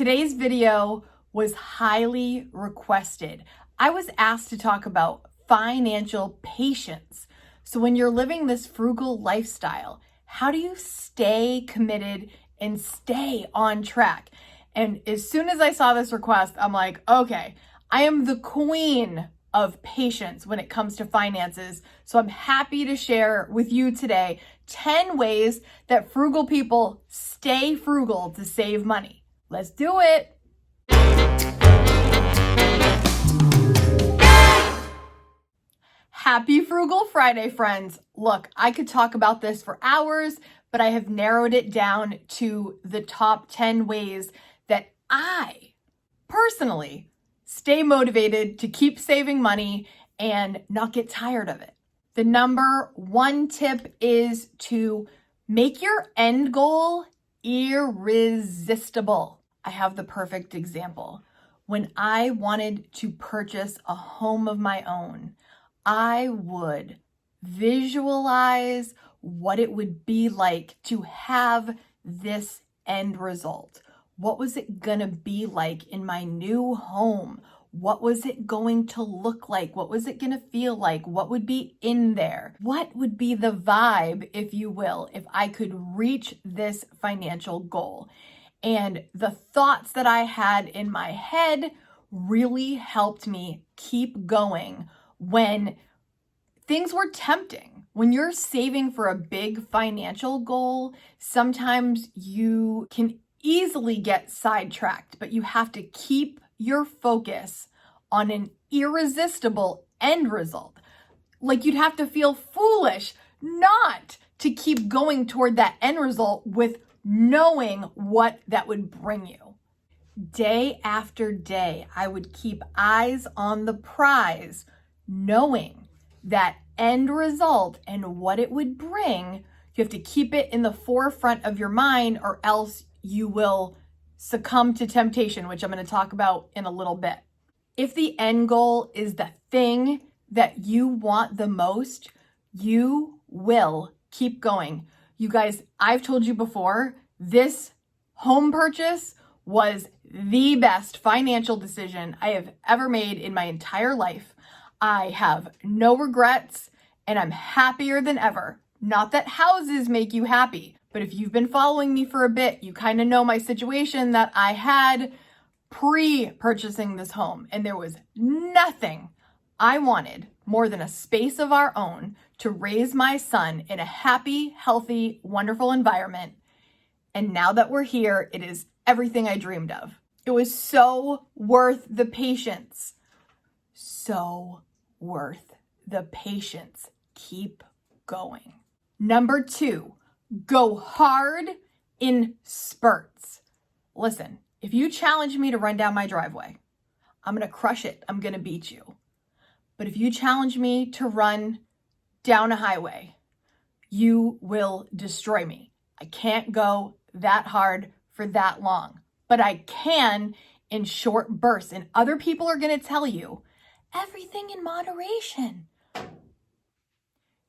Today's video was highly requested. I was asked to talk about financial patience. So when you're living this frugal lifestyle, how do you stay committed and stay on track? And as soon as I saw this request, I'm like, okay, I am the queen of patience when it comes to finances. So I'm happy to share with you today 10 ways that frugal people stay frugal to save money. Let's do it. Happy Frugal Friday, friends. Look, I could talk about this for hours, but I have narrowed it down to the top 10 ways that I personally stay motivated to keep saving money and not get tired of it. The number one tip is to make your end goal irresistible. I have the perfect example. When I wanted to purchase a home of my own, I would visualize what it would be like to have this end result. What was it gonna be like in my new home? What was it going to look like? What was it gonna feel like? What would be in there? What would be the vibe, if you will, if I could reach this financial goal? And the thoughts that I had in my head really helped me keep going when things were tempting. When you're saving for a big financial goal, sometimes you can easily get sidetracked, but you have to keep your focus on an irresistible end result. Like you'd have to feel foolish not to keep going toward that end result with knowing what that would bring you. Day after day, I would keep eyes on the prize, knowing that end result and what it would bring. You have to keep it in the forefront of your mind, or else you will succumb to temptation, which I'm going to talk about in a little bit. If the end goal is the thing that you want the most, you will keep going. You guys, I've told you before, this home purchase was the best financial decision I have ever made in my entire life. I have no regrets and I'm happier than ever. Not that houses make you happy, but if you've been following me for a bit, you kind of know my situation that I had pre-purchasing this home, and there was nothing I wanted more than a space of our own to raise my son in a happy, healthy, wonderful environment. And now that we're here, it is everything I dreamed of. It was so worth the patience. So worth the patience. Keep going. Number 2, go hard in spurts. Listen, if you challenge me to run down my driveway, I'm going to crush it. I'm going to beat you. But if you challenge me to run down a highway, you will destroy me. I can't go that hard for that long, but I can in short bursts. And other people are going to tell you everything in moderation.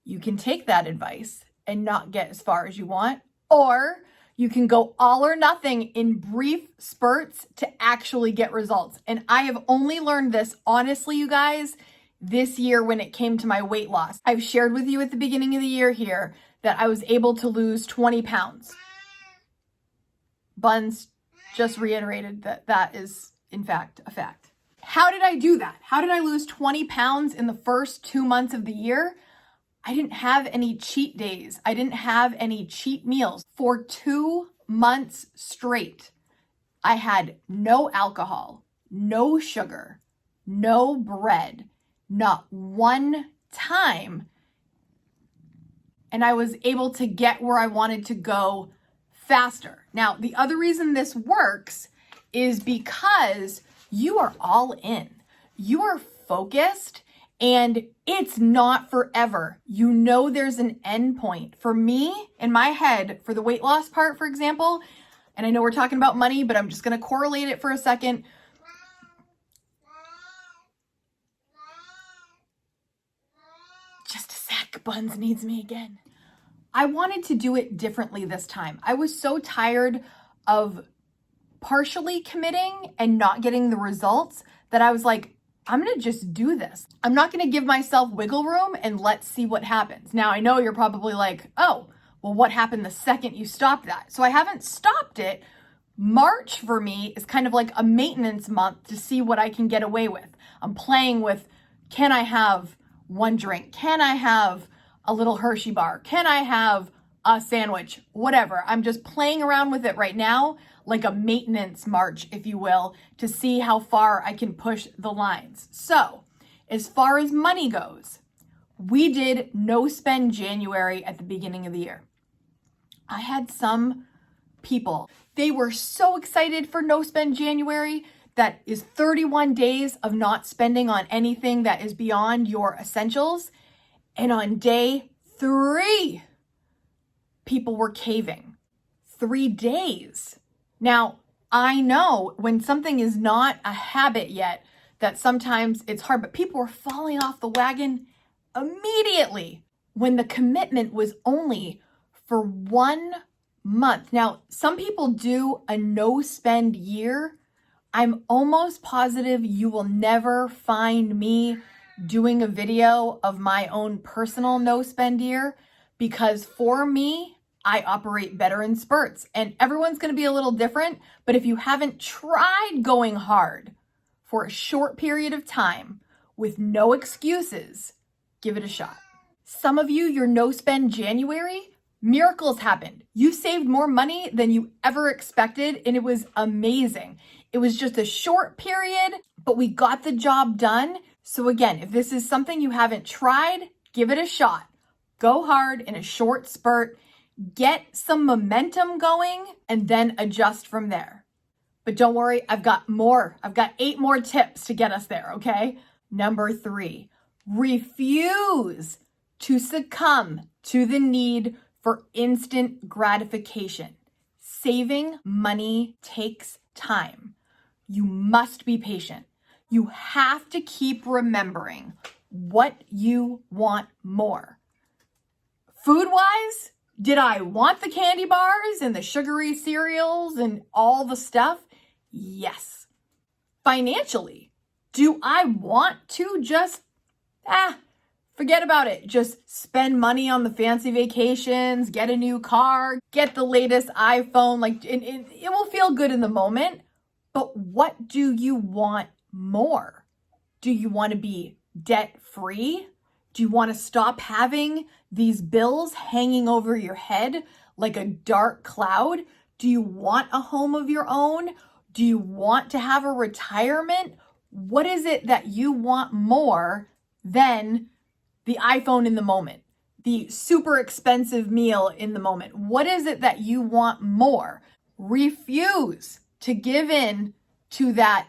You can take that advice and not get as far as you want, or you can go all or nothing in brief spurts to actually get results. And I have only learned this, honestly, you guys, this year when it came to my weight loss. I've shared with you at the beginning of the year here that I was able to lose 20 pounds. Buns just reiterated that that is, in fact, a fact. How did I do that? How did I lose 20 pounds in the first 2 months of the year? I didn't have any cheat days. I didn't have any cheat meals. For 2 months straight, I had no alcohol, no sugar, no bread, not one time. And I was able to get where I wanted to go faster. Now, the other reason this works is because you are all in. You are focused. And it's not forever. You know there's an end point. For me, in my head, for the weight loss part, for example, and I know we're talking about money, but I'm just going to correlate it for a second. Just a sec, Buns needs me again. I wanted to do it differently this time. I was so tired of partially committing and not getting the results that I was like, I'm going to just do this. I'm not going to give myself wiggle room and let's see what happens. Now, I know you're probably like, oh, well, what happened the second you stopped that? So I haven't stopped it. March for me is kind of like a maintenance month to see what I can get away with. I'm playing with, can I have one drink? Can I have a little Hershey bar? Can I have a sandwich? Whatever. I'm just playing around with it right now, like a maintenance march, if you will, to see how far I can push the lines. So as far as money goes, we did no spend January at the beginning of the year. I had some people, they were so excited for no spend January. That is 31 days of not spending on anything that is beyond your essentials. And on day 3, people were caving. 3 days. Now, I know when something is not a habit yet, that sometimes it's hard, but people were falling off the wagon immediately when the commitment was only for 1 month. Now, some people do a no spend year. I'm almost positive you will never find me doing a video of my own personal no spend year, because for me, I operate better in spurts and everyone's going to be a little different. But if you haven't tried going hard for a short period of time with no excuses, give it a shot. Some of you, your no spend January, miracles happened. You saved more money than you ever expected, and it was amazing. It was just a short period, but we got the job done. So again, if this is something you haven't tried, give it a shot. Go hard in a short spurt, get some momentum going, and then adjust from there. But don't worry, I've got more. I've got 8 more tips to get us there, okay? Number 3, refuse to succumb to the need for instant gratification. Saving money takes time. You must be patient. You have to keep remembering what you want more. Food-wise, did I want the candy bars and the sugary cereals and all the stuff? Yes. Financially, do I want to just, forget about it. Just spend money on the fancy vacations, get a new car, get the latest iPhone. Like it will feel good in the moment, but what do you want more? Do you want to be debt-free? Do you want to stop having these bills hanging over your head like a dark cloud? Do you want a home of your own? Do you want to have a retirement? What is it that you want more than the iPhone in the moment, the super expensive meal in the moment? What is it that you want more? Refuse to give in to that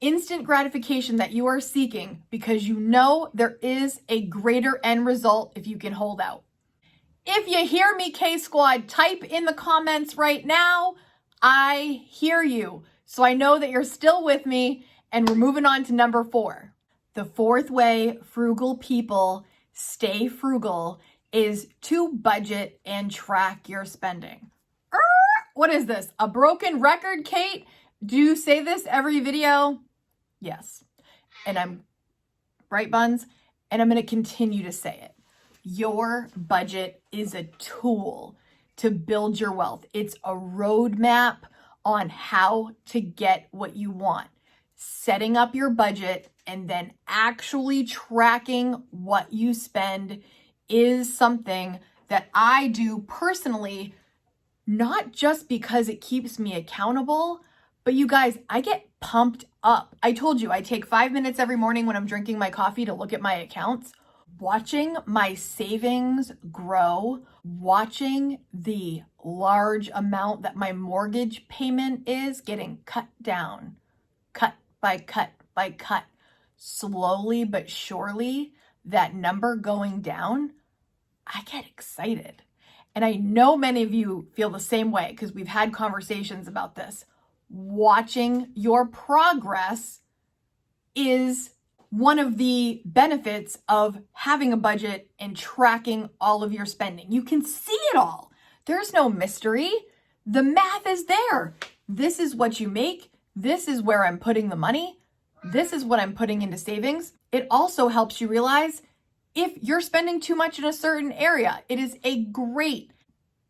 instant gratification that you are seeking, because you know there is a greater end result if you can hold out. If you hear me, K-Squad, type in the comments right now. I hear you. So I know that you're still with me, and we're moving on to number 4. The 4th way frugal people stay frugal is to budget and track your spending. What is this? A broken record, Kate? Do you say this every video? Yes. And I'm right, buns? And I'm going to continue to say it. Your budget is a tool to build your wealth. It's a roadmap on how to get what you want. Setting up your budget and then actually tracking what you spend is something that I do personally, not just because it keeps me accountable, but you guys, I get pumped up. I told you I take 5 minutes every morning when I'm drinking my coffee to look at my accounts. Watching my savings grow, watching the large amount that my mortgage payment is getting cut down, cut by cut by cut, slowly but surely, that number going down, I get excited. And I know many of you feel the same way because we've had conversations about this. Watching your progress is one of the benefits of having a budget and tracking all of your spending. You can see it all. There's no mystery. The math is there. This is what you make. This is where I'm putting the money. This is what I'm putting into savings. It also helps you realize if you're spending too much in a certain area. It is a great,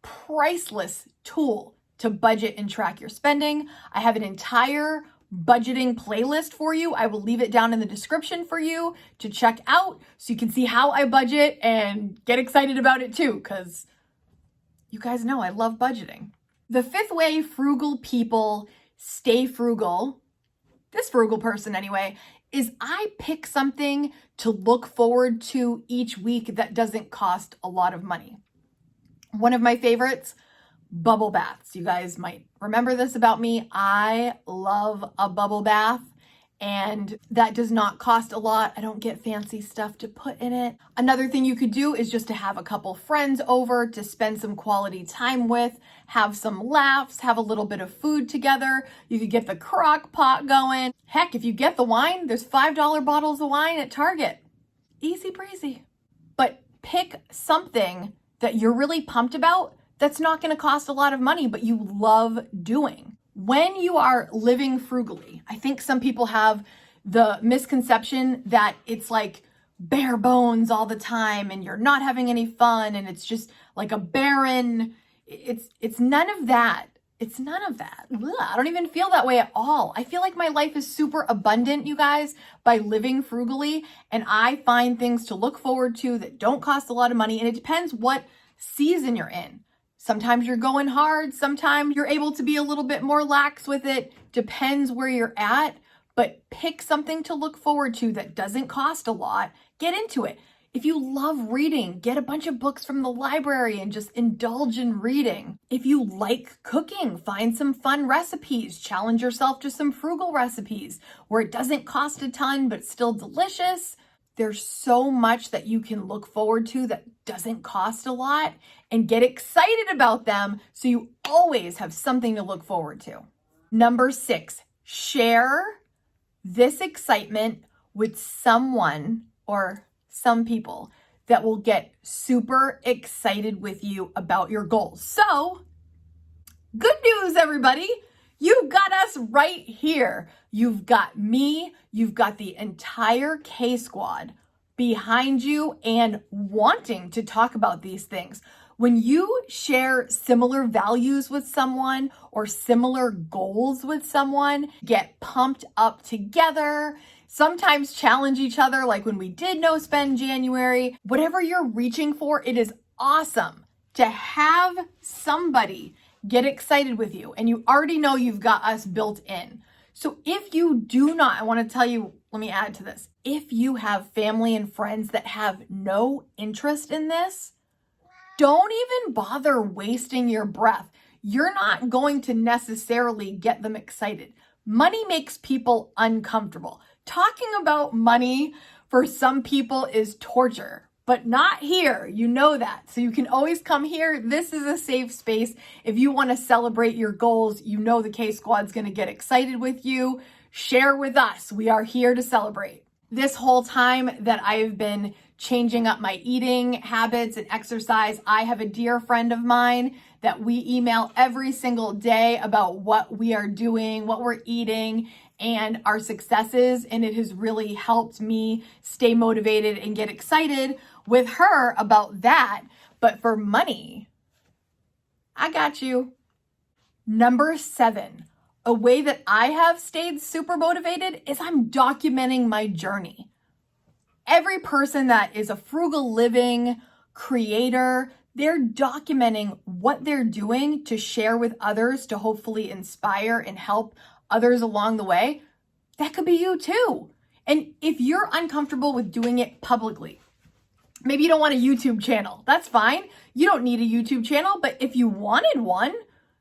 priceless tool to budget and track your spending. I have an entire budgeting playlist for you. I will leave it down in the description for you to check out so you can see how I budget and get excited about it too, because you guys know I love budgeting. The fifth way frugal people stay frugal, this frugal person anyway, is I pick something to look forward to each week that doesn't cost a lot of money. One of my favorites, bubble baths. You guys might remember this about me. I love a bubble bath, and that does not cost a lot. I don't get fancy stuff to put in it. Another thing you could do is just to have a couple friends over to spend some quality time with, have some laughs, have a little bit of food together. You could get the crock pot going. Heck, if you get the wine, there's $5 bottles of wine at Target. Easy breezy. But pick something that you're really pumped about that's not going to cost a lot of money, but you love doing. When you are living frugally, I think some people have the misconception that it's like bare bones all the time and you're not having any fun and it's just like a barren, it's none of that. It's none of that. Ugh, I don't even feel that way at all. I feel like my life is super abundant, you guys, by living frugally, and I find things to look forward to that don't cost a lot of money, and it depends what season you're in. Sometimes you're going hard. Sometimes you're able to be a little bit more lax with it. Depends where you're at, but pick something to look forward to that doesn't cost a lot. Get into it. If you love reading, get a bunch of books from the library and just indulge in reading. If you like cooking, find some fun recipes. Challenge yourself to some frugal recipes where it doesn't cost a ton, but still delicious. There's so much that you can look forward to that doesn't cost a lot, and get excited about them so you always have something to look forward to. Number 6, share this excitement with someone or some people that will get super excited with you about your goals. So, good news, everybody. You've got us right here. You've got me, you've got the entire K Squad behind you and wanting to talk about these things. When you share similar values with someone or similar goals with someone, get pumped up together, sometimes challenge each other, like when we did No Spend January. Whatever you're reaching for, it is awesome to have somebody get excited with you, and you already know you've got us built in. So if you do not, I want to tell you, let me add to this. If you have family and friends that have no interest in this, don't even bother wasting your breath. You're not going to necessarily get them excited. Money makes people uncomfortable. Talking about money for some people is torture, but not here. You know that. So you can always come here. This is a safe space. If you want to celebrate your goals, you know the K Squad's going to get excited with you. Share with us. We are here to celebrate. This whole time that I've been changing up my eating habits and exercise, I have a dear friend of mine that we email every single day about what we are doing, what we're eating, and our successes. And it has really helped me stay motivated and get excited with her about that. But for money, I got you. Number 7, a way that I have stayed super motivated is I'm documenting my journey. Every person that is a frugal living creator, they're documenting what they're doing to share with others to hopefully inspire and help others along the way. That could be you too. And if you're uncomfortable with doing it publicly, maybe you don't want a YouTube channel, that's fine. You don't need a YouTube channel, but if you wanted one,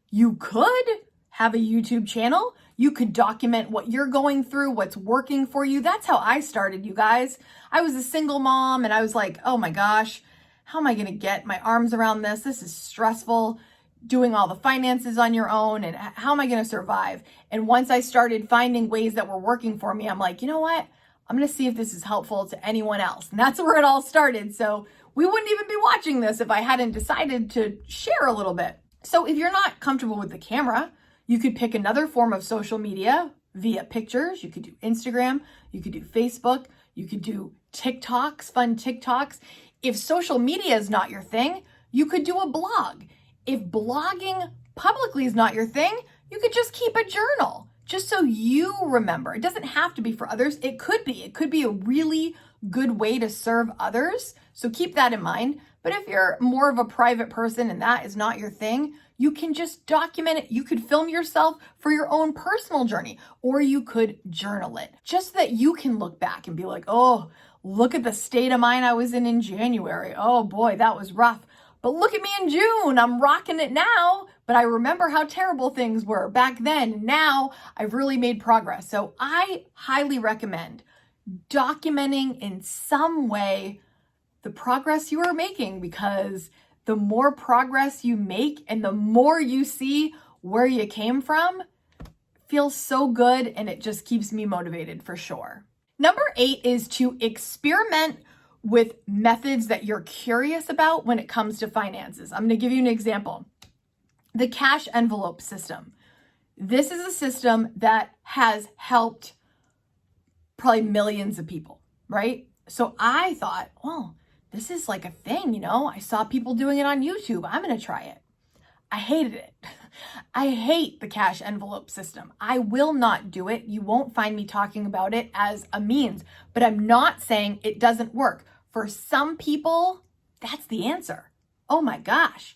you could have a YouTube channel. You could document what you're going through, what's working for you. That's how I started, you guys. I was a single mom and I was like, oh my gosh, how am I going to get my arms around this? This is stressful, doing all the finances on your own, and how am I going to survive? And once I started finding ways that were working for me, I'm like, you know what? I'm going to see if this is helpful to anyone else. And that's where it all started. So we wouldn't even be watching this if I hadn't decided to share a little bit. So if you're not comfortable with the camera, You could pick another form of social media via pictures. You could do Instagram, you could do Facebook, you could do TikToks, fun TikToks. If social media is not your thing, you could do a blog. If blogging publicly is not your thing, you could just keep a journal, just so you remember. It doesn't have to be for others. It could be a really good way to serve others. So keep that in mind. But if you're more of a private person and that is not your thing, you can just document it. You could film yourself for your own personal journey, or you could journal it just so that you can look back and be like, oh, look at the state of mind I was in January. Oh boy, that was rough. But look at me in June. I'm rocking it now. But I remember how terrible things were back then. Now I've really made progress. So I highly recommend documenting in some way the progress you are making, because the more progress you make and the more you see where you came from, feels so good, and it just keeps me motivated for sure. Number 8 is to experiment with methods that you're curious about when it comes to finances. I'm going to give you an example. The cash envelope system. This is a system that has helped probably millions of people, right? So I thought, well, this is like a thing, I saw people doing it on YouTube. I'm going to try it. I hated it. I hate the cash envelope system. I will not do it. You won't find me talking about it as a means, but I'm not saying it doesn't work. For some people, that's the answer. Oh my gosh.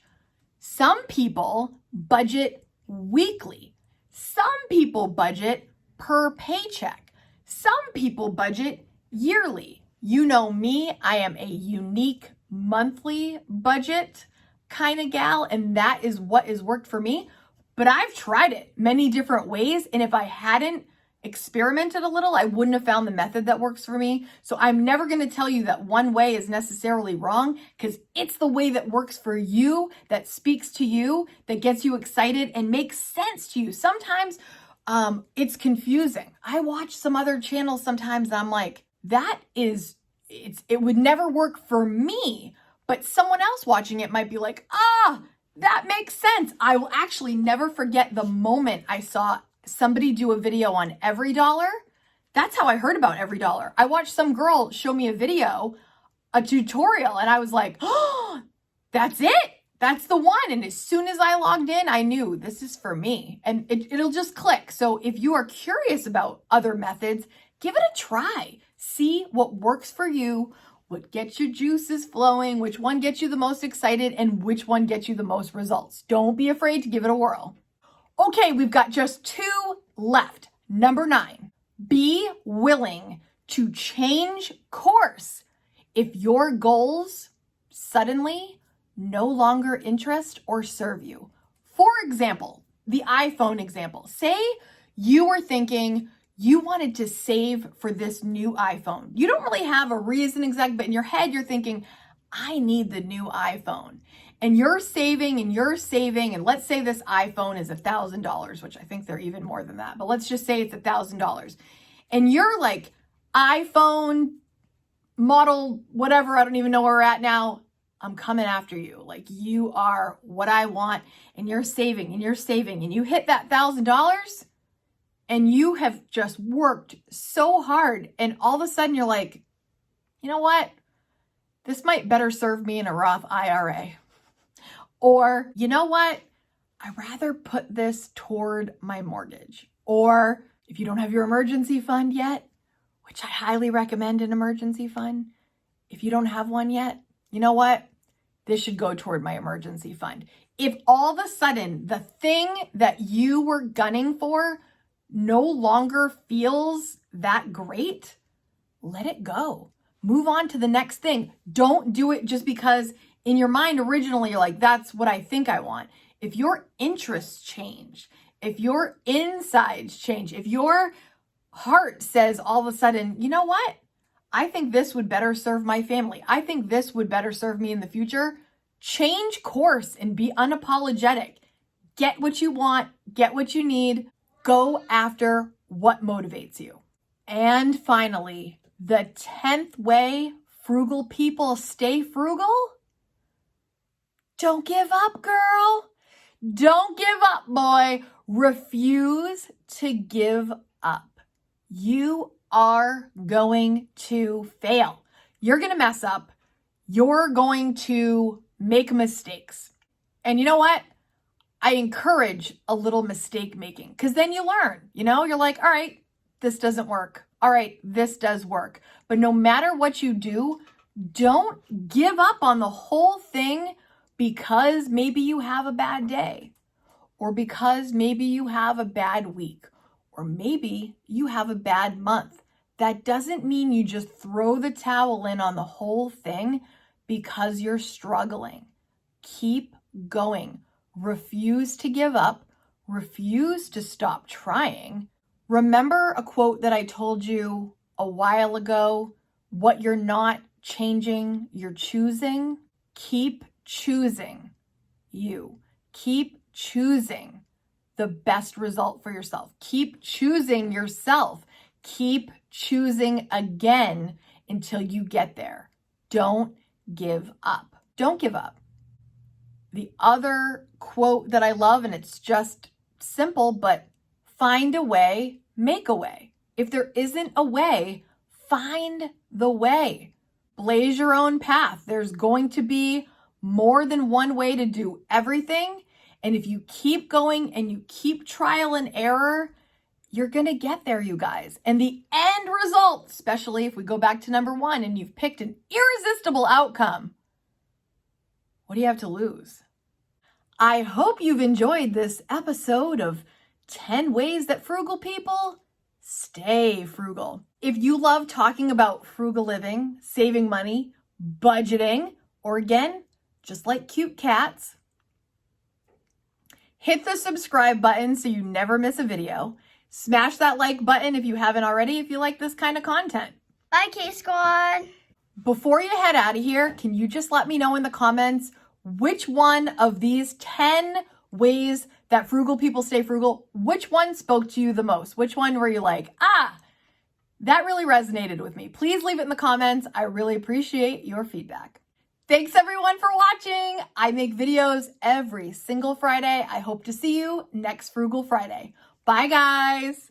Some people budget weekly. Some people budget per paycheck. Some people budget yearly. You know me, I am a unique monthly budget kind of gal, and that is what has worked for me. But I've tried it many different ways, and if I hadn't experimented a little, I wouldn't have found the method that works for me. So I'm never going to tell you that one way is necessarily wrong, because it's the way that works for you, that speaks to you, that gets you excited and makes sense to you. Sometimes it's confusing. I watch some other channels sometimes and I'm like, it would never work for me, but someone else watching it might be like, that makes sense. I will actually never forget the moment I saw somebody do a video on EveryDollar. That's how I heard about EveryDollar. I watched some girl show me a video, a tutorial, and I was like, oh, that's it. That's the one. And as soon as I logged in, I knew this is for me, and it'll just click. So if you are curious about other methods, give it a try. See what works for you, what gets your juices flowing, which one gets you the most excited, and which one gets you the most results. Don't be afraid to give it a whirl. Okay, we've got just 2 left. Number 9, be willing to change course if your goals suddenly no longer interest or serve you. For example, the iPhone example. Say you were thinking you wanted to save for this new iPhone. You don't really have a reason exact, but in your head you're thinking, I need the new iPhone. And you're saving, and let's say this iPhone is $1,000, which I think they're even more than that, but let's just say it's $1,000. And you're like, iPhone model, whatever, I don't even know where we're at now, I'm coming after you. Like, you are what I want, and you're saving, and you hit that $1,000, and you have just worked so hard, and all of a sudden you're like, you know what? This might better serve me in a Roth IRA. Or, you know what? I'd rather put this toward my mortgage. Or if you don't have your emergency fund yet, which I highly recommend an emergency fund, if you don't have one yet, you know what? This should go toward my emergency fund. If all of a sudden the thing that you were gunning for no longer feels that great, let it go. Move on to the next thing. Don't do it just because in your mind originally you're like, that's what I think I want. If your interests change, if your insides change, if your heart says all of a sudden, you know what? I think this would better serve my family. I think this would better serve me in the future. Change course and be unapologetic. Get what you want, get what you need, go after what motivates you. And finally, the 10th way frugal people stay frugal. Don't give up, girl. Don't give up, boy. Refuse to give up. You are going to fail. You're going to mess up. You're going to make mistakes. And you know what? I encourage a little mistake making because then you learn, you're like, all right, this doesn't work. All right, this does work. But no matter what you do, don't give up on the whole thing because maybe you have a bad day, or because maybe you have a bad week, or maybe you have a bad month. That doesn't mean you just throw the towel in on the whole thing because you're struggling. Keep going. Refuse to give up. Refuse to stop trying. Remember a quote that I told you a while ago? What you're not changing, you're choosing. Keep choosing you. Keep choosing the best result for yourself. Keep choosing yourself. Keep choosing again until you get there. Don't give up. Don't give up. The other quote that I love, and it's just simple, but find a way, make a way. If there isn't a way, find the way. Blaze your own path. There's going to be more than one way to do everything. And if you keep going and you keep trial and error, you're going to get there, you guys. And the end result, especially if we go back to number 1 and you've picked an irresistible outcome, what do you have to lose? I hope you've enjoyed this episode of 10 ways that frugal people stay frugal. If you love talking about frugal living, saving money, budgeting, or again, just like cute cats, hit the subscribe button so you never miss a video. Smash that like button if you haven't already if you like this kind of content. Bye, K-Squad. Before you head out of here, can you just let me know in the comments which one of these 10 ways that frugal people stay frugal, which one spoke to you the most? Which one were you like, that really resonated with me? Please leave it in the comments. I really appreciate your feedback. Thanks everyone for watching. I make videos every single Friday. I hope to see you next Frugal Friday. Bye guys.